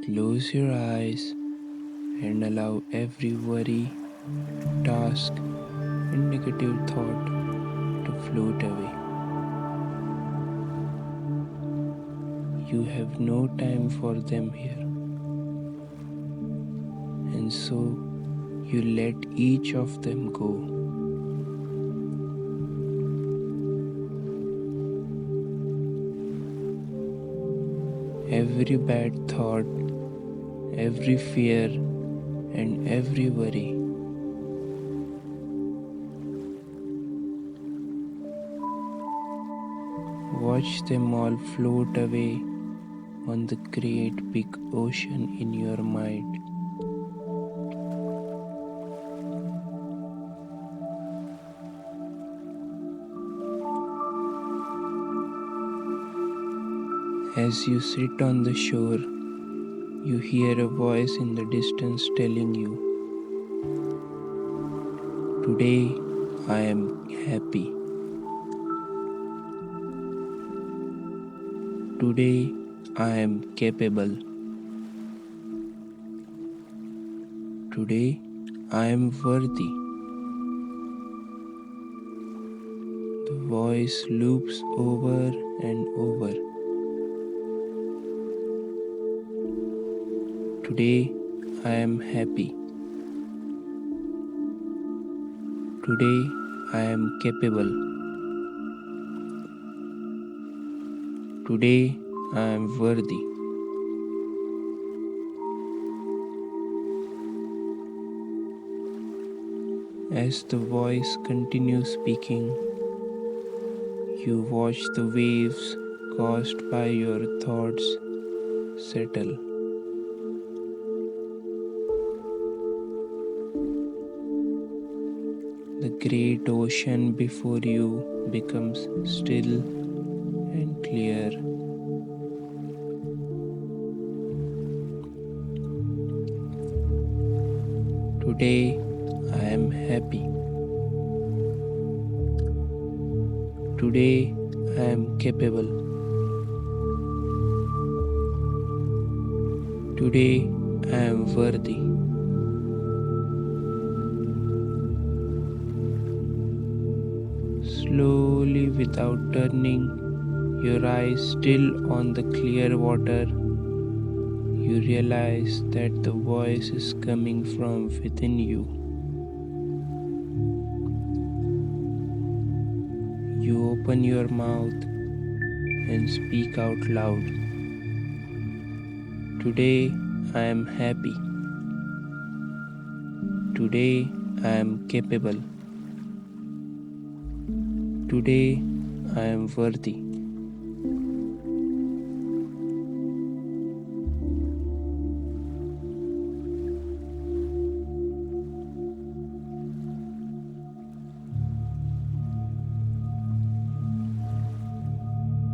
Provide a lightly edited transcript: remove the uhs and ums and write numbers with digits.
Close your eyes and allow every worry, task, and negative thought to float away. You have no time for them here, and so you let each of them go. Every bad thought, every fear, and every worry. Watch them all float away on the great big ocean in your mind. As you sit on the shore, you hear a voice in the distance telling you, "Today I am happy. Today I am capable. Today I am worthy." The voice loops over and over. Today I am happy. Today I am capable. Today I am worthy. As the voice continues speaking, you watch the waves caused by your thoughts settle. The great ocean before you becomes still and clear. Today I am happy. Today I am capable. Today I am worthy. Slowly, without turning your eyes still on the clear water, you realize that the voice is coming from within you. You open your mouth and speak out loud. Today I am happy. Today I am capable. Today I am worthy.